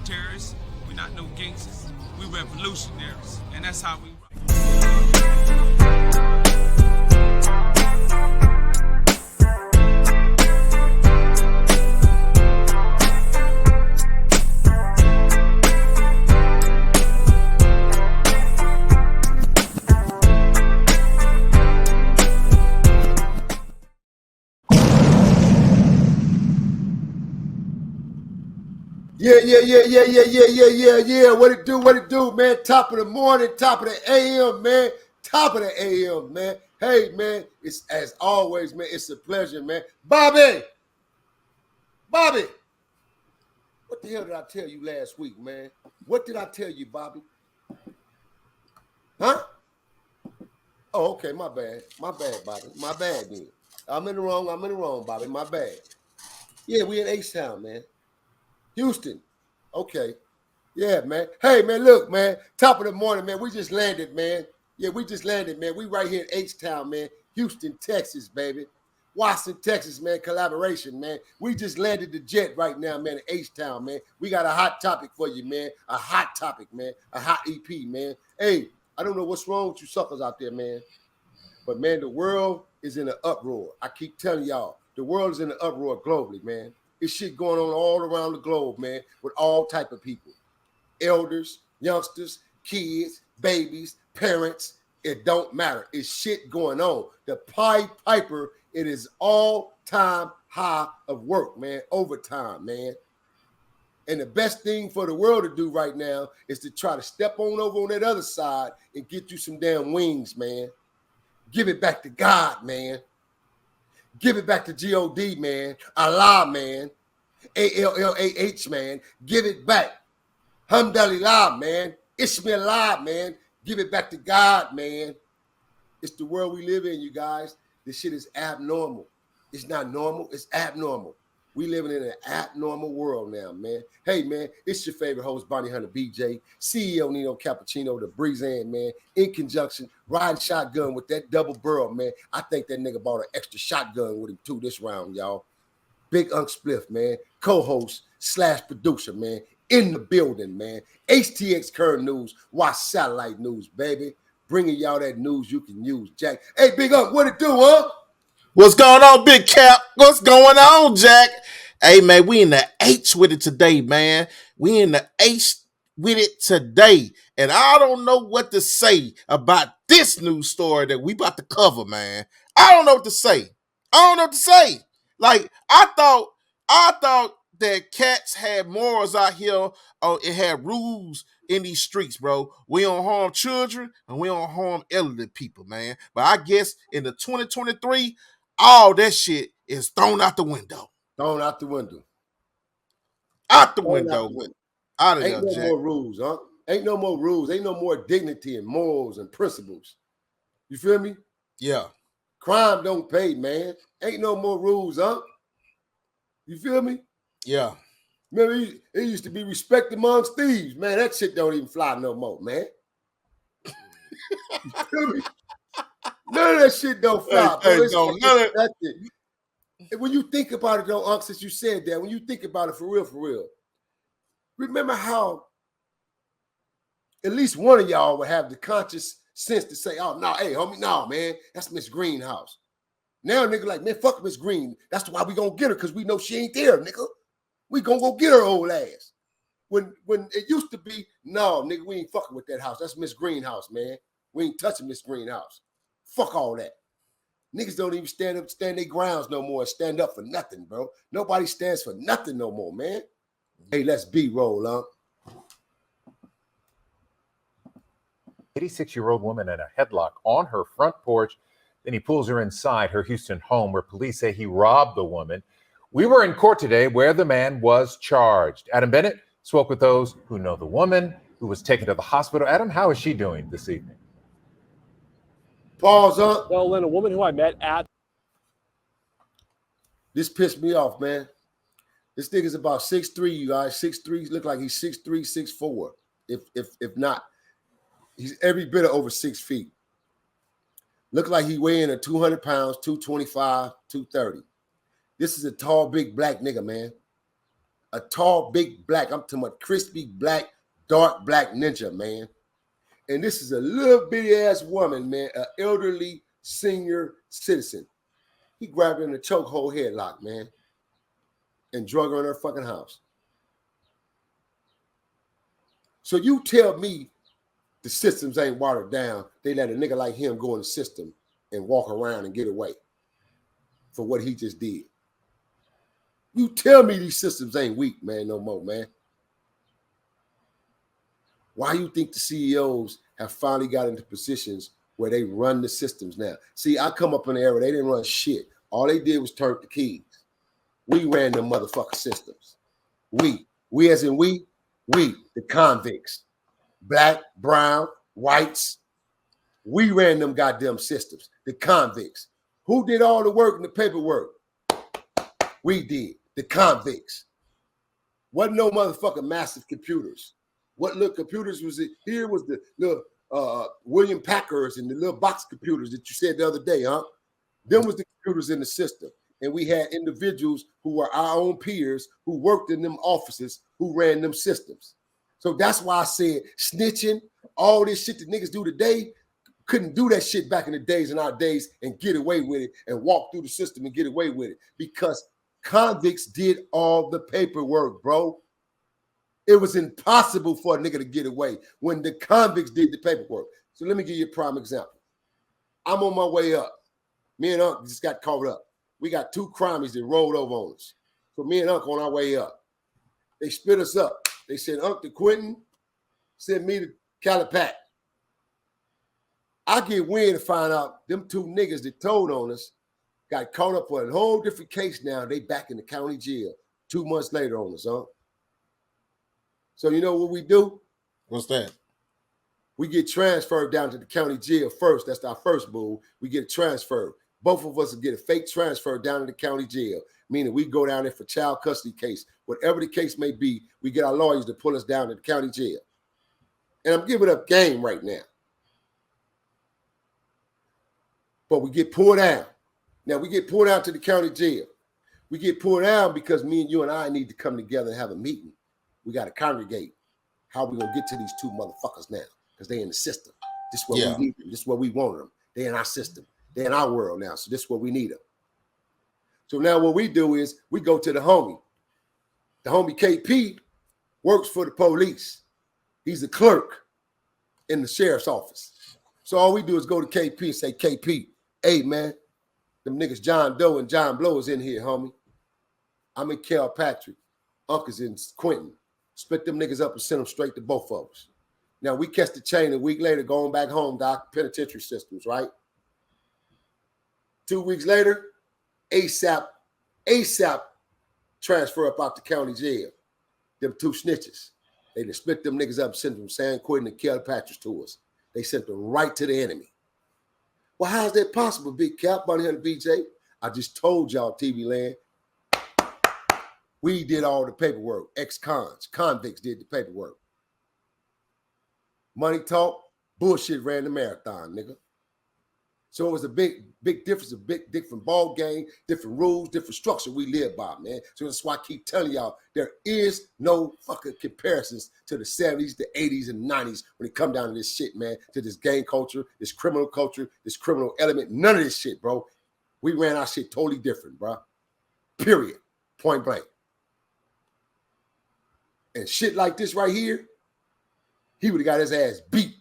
terrorists. We're not no gangsters. We revolutionaries. And that's how we rock. Yeah. What it do, man? Top of the morning, top of the AM, man. Top of the AM, man. Hey, man, it's as always, man. It's a pleasure, man. Bobby, what the hell did I tell you last week, man? What did I tell you, Bobby? Huh? Oh, okay, my bad, Bobby. My bad, then. I'm in the wrong, Bobby. My bad. Yeah, we in H-Town, man. Houston. Okay. Yeah, man. Hey, man, look, man. Top of the morning, man. We just landed, man. Yeah, we just landed, man. We right here in H-Town, man. Houston, Texas, baby. Washington, Texas, man. Collaboration, man. We just landed the jet right now, man, in H-Town, man. We got a hot topic for you, man. A hot topic, man. A hot EP, man. Hey, I don't know what's wrong with you suckers out there, man. But, man, the world is in an uproar. I keep telling y'all, the world is in an uproar globally, man. It's shit going on all around the globe, man, with all type of people. Elders, youngsters, kids, babies, parents. It don't matter. It's shit going on. The Pied Piper, it is all-time high of work, man. Overtime, man. And the best thing for the world to do right now is to try to step on over on that other side and get you some damn wings, man. Give it back to God, man. Give it back to G-O-D, man. Allah, man. A-L-L-A-H, man. Give it back. Hamdalillah, man. Ishmaelillah, man. Give it back to God, man. It's the world we live in, you guys. This shit is abnormal. It's not normal. It's abnormal. We living in an abnormal world now, man. Hey, man, it's your favorite host, Bonnie Hunter BJ, CEO Nino Cappucino, the Breezan, man, in conjunction, riding shotgun with that double barrel, man. I think that nigga bought an extra shotgun with him, too, this round, y'all. Big Unc Spliff, man, co-host / producer, man, in the building, man. HTX Current News, watch satellite news, baby. Bringing y'all that news you can use, Jack. Hey, Big Unc, what it do, huh? What's going on, Big Cap? What's going on, Jack? Hey, man, we in the H with it today, man. We in the H with it today. And I don't know what to say about this news story that we about to cover, man. I don't know what to say. Like, I thought that cats had morals out here. It had rules in these streets, bro. We don't harm children and we don't harm elderly people, man. But I guess in the 2023, all that shit is thrown out the window. Thrown out the window. Out the window. Out of Ain't there, no Jack. more rules, huh? Ain't no more rules. Ain't no more dignity and morals and principles. You feel me? Yeah. Crime don't pay, man. Ain't no more rules, huh? You feel me? Yeah. Remember, it used to be respect amongst thieves. Man, that shit don't even fly no more, man. You feel me? None of that shit don't fly, bro. When you think about it, though, Unc, since you said that, when you think about it for real, remember how at least one of y'all would have the conscious sense to say, oh, no, hey, homie, no, man, that's Miss Greenhouse. Now, nigga, like, man, fuck Miss Green. That's why we gonna get her, because we know she ain't there, nigga. We gonna go get her old ass. When it used to be, no, nigga, we ain't fucking with that house. That's Miss Greenhouse, man. We ain't touching Miss Greenhouse. Fuck all that. Niggas don't even stand their grounds no more and stand up for nothing, bro. Nobody stands for nothing no more, man. Hey, let's B-roll, huh? 86-year-old woman in a headlock on her front porch. Then he pulls her inside her Houston home where police say he robbed the woman. We were in court today where the man was charged. Adam Bennett spoke with those who know the woman who was taken to the hospital. Adam, how is she doing this evening? Pause, huh? Well, Lynn, a woman who I met at... This pissed me off, man. This nigga's about 6'3", you guys. 6'3", look like he's 6'3", 6'4". If not, he's every bit of over 6 feet. Look like he weighing at 200 pounds, 225, 230. This is a tall, big black nigga, man. A tall, big black, I'm talking about crispy black, dark black ninja, man. And this is a little bitty ass woman, man, an elderly senior citizen. He grabbed her in a chokehold headlock, man, and drug her in her fucking house. So you tell me the systems ain't watered down. They let a nigga like him go in the system and walk around and get away for what he just did. You tell me these systems ain't weak, man, no more, man. Why you think the CEOs have finally got into positions where they run the systems now? See, I come up in the era, they didn't run shit. All they did was turn the keys. We ran them motherfucking systems. We as in we, the convicts, black, brown, whites, we ran them goddamn systems, the convicts. Who did all the work and the paperwork? We did, the convicts. Wasn't no motherfucking massive computers. What little computers was it? Here was the little William Packards and the little box computers that you said the other day, huh? Them was the computers in the system. And we had individuals who were our own peers who worked in them offices who ran them systems. So that's why I said snitching, all this shit that niggas do today, couldn't do that shit back in the days, in our days, and get away with it and walk through the system and get away with it because convicts did all the paperwork, bro. It was impossible for a nigga to get away when the convicts did the paperwork. So let me give you a prime example. I'm on my way up. Me and Unc just got caught up. We got two crimies that rolled over on us. So me and Unc on our way up. They split us up. They sent Unc to Quentin, sent me to Calipat. I get wind to find out them two niggas that told on us got caught up for a whole different case now. They back in the county jail 2 months later on us, huh? So you know what we do? What's that? We get transferred down to the county jail first. That's our first move. We get transferred. Both of us will get a fake transfer down to the county jail, meaning we go down there for child custody case. Whatever the case may be, we get our lawyers to pull us down to the county jail. And I'm giving up game right now. But we get pulled down. Now we get pulled out to the county jail. We get pulled down because me and you and I need to come together and have a meeting. We got to congregate. How we going to get to these two motherfuckers now? Because they in the system. This is what we need them. This is what we want them. They in our system. They in our world now. So this is what we need them. So now what we do is we go to the homie. The homie KP works for the police. He's a clerk in the sheriff's office. So all we do is go to KP and say, KP, hey, man, them niggas John Doe and John Blow is in here, homie. I'm in Kilpatrick. Unc is in Quentin. Split them niggas up and send them straight to both of us. Now, we catch the chain a week later going back home, Doc, penitentiary systems, right? 2 weeks later, ASAP transfer up out the county jail. Them two snitches. They just split them niggas up and sent them from San Quentin and Kilpatrick to us. They sent them right to the enemy. Well, how is that possible, Big Cap, Bunny Hunter BJ? I just told y'all, TV land. We did all the paperwork. Ex-cons, convicts did the paperwork. Money talk, bullshit ran the marathon, nigga. So it was a big difference, a big different ball game, different rules, different structure we live by, man. So that's why I keep telling y'all there is no fucking comparisons to the 70s, the 80s, and 90s when it come down to this shit, man, to this gang culture, this criminal element, none of this shit, bro. We ran our shit totally different, bro. Period. Point blank. And shit like this right here, he would have got his ass beat,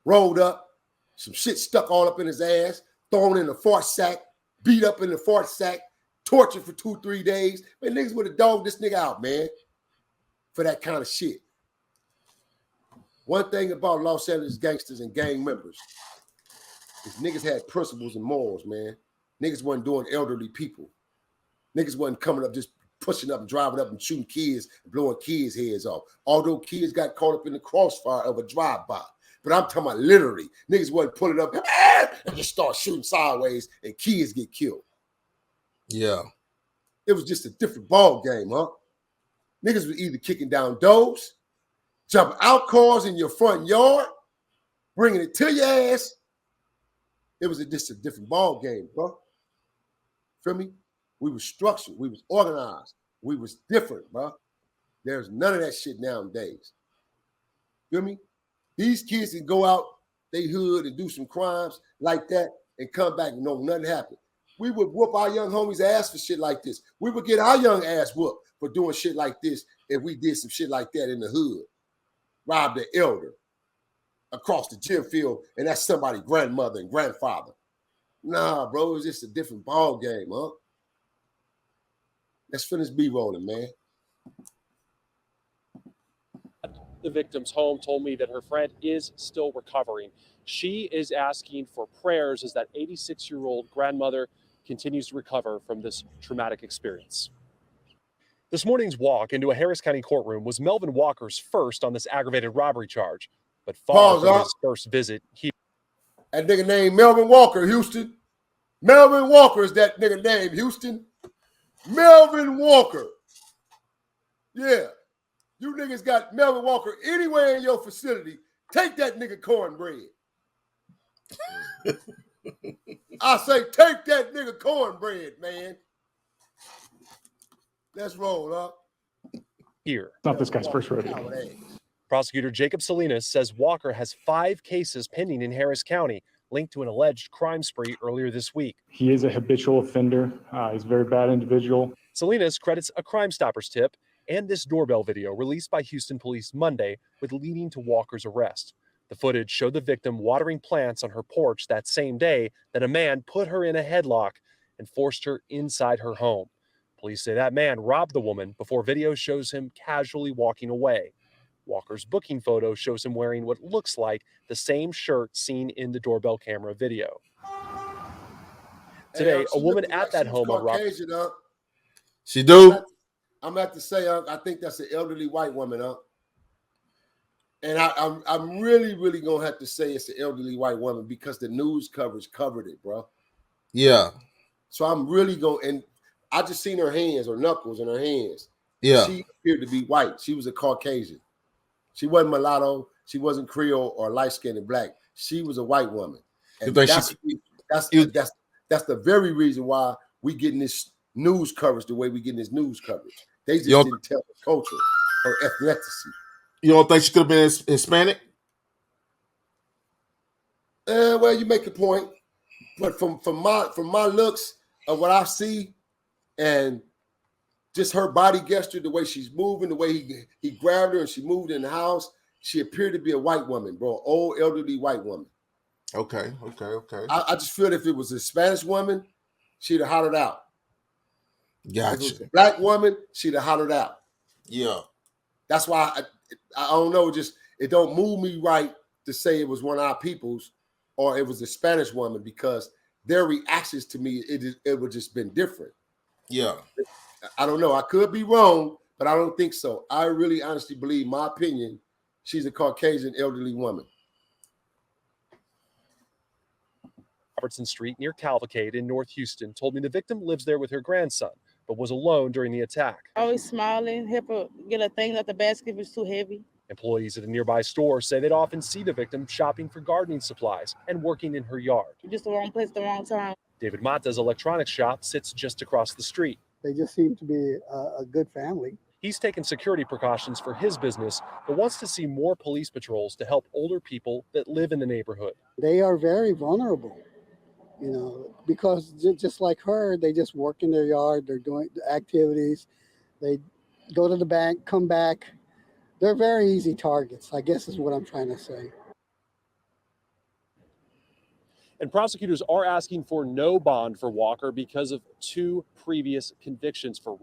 rolled up, some shit stuck all up in his ass, thrown in the fart sack, beat up in the fart sack, tortured for 2-3 days. Man, niggas would have dogged this nigga out, man, for that kind of shit. One thing about Los Angeles gangsters and gang members is niggas had principles and morals, man. Niggas wasn't doing elderly people. Niggas wasn't coming up just pushing up and driving up and shooting kids and blowing kids' heads off. Although kids got caught up in the crossfire of a drive-by. But I'm talking about literally. Niggas wasn't pulling up and just start shooting sideways and kids get killed. Yeah. It was just a different ball game, huh? Niggas was either kicking down doors, jumping out cars in your front yard, bringing it to your ass. It was just a different ball game, bro. Feel me? We was structured. We was organized. We was different, bro. There's none of that shit nowadays. Feel me? These kids can go out they hood and do some crimes like that and come back and know nothing happened. We would whoop our young homies' ass for shit like this. We would get our young ass whooped for doing shit like this if we did some shit like that in the hood. Robbed the elder across the gym field, and that's somebody's grandmother and grandfather. Nah, bro, it's just a different ball game, huh? Let's finish B-rolling, man. The victim's home told me that her friend is still recovering. She is asking for prayers as that 86-year-old grandmother continues to recover from this traumatic experience. This morning's walk into a Harris County courtroom was Melvin Walker's first on this aggravated robbery charge, but far from his first visit here. That nigga named Melvin Walker, Houston. Melvin Walker is that nigga named Houston. Melvin Walker. Yeah. You niggas got Melvin Walker anywhere in your facility. Take that nigga cornbread. I say take that nigga cornbread, man. Let's roll up. Here. It's not this guy's first rodeo. Prosecutor Jacob Salinas says Walker has 5 cases pending in Harris County linked to an alleged crime spree earlier this week. He is a habitual offender. He's a very bad individual. Salinas credits a Crime Stoppers tip and this doorbell video released by Houston police Monday with leading to Walker's arrest. The footage showed the victim watering plants on her porch that same day that a man put her in a headlock and forced her inside her home. Police say that man robbed the woman before video shows him casually walking away. Walker's booking photo shows him wearing what looks like the same shirt seen in the doorbell camera video. Today, a woman at that home on Rock. She do? I'm about to say, I think that's an elderly white woman, huh? And I'm really, really going to have to say it's an elderly white woman because the news coverage covered it, bro. Yeah. So I'm really going, and I just seen her hands or knuckles in her hands. Yeah. She appeared to be white. She was a Caucasian. She wasn't mulatto. She wasn't Creole or light-skinned and black. She was a white woman. And that's the very reason why we getting this news coverage the way we getting this news coverage. They just didn't tell the culture or ethnicity. You don't think she could have been Hispanic? Well, you make a point, but from my looks of what I see, and just her body gesture, the way she's moving, the way he grabbed her and she moved in the house, she appeared to be a white woman, bro, old elderly white woman. Okay. I just feel if it was a Spanish woman, she'd have hollered out. Gotcha. If it was a black woman, she'd have hollered out. Yeah. That's why I don't know, just it don't move me right to say it was one of our peoples or it was a Spanish woman because their reactions to me, it would just been different. Yeah. I don't know. I could be wrong, but I don't think so. I really honestly believe, my opinion, she's a Caucasian elderly woman. Robertson Street near Cavalcade in North Houston told me the victim lives there with her grandson, but was alone during the attack. Always smiling, help her get a thing out the basket if it's too heavy. Employees at a nearby store say they'd often see the victim shopping for gardening supplies and working in her yard. Just the wrong place, the wrong time. David Mata's electronics shop sits just across the street. They just seem to be a good family. He's taken security precautions for his business, but wants to see more police patrols to help older people that live in the neighborhood. They are very vulnerable, because just like her, they just work in their yard. They're doing activities. They go to the bank, come back. They're very easy targets, I guess is what I'm trying to say. And prosecutors are asking for no bond for Walker because of 2 previous convictions for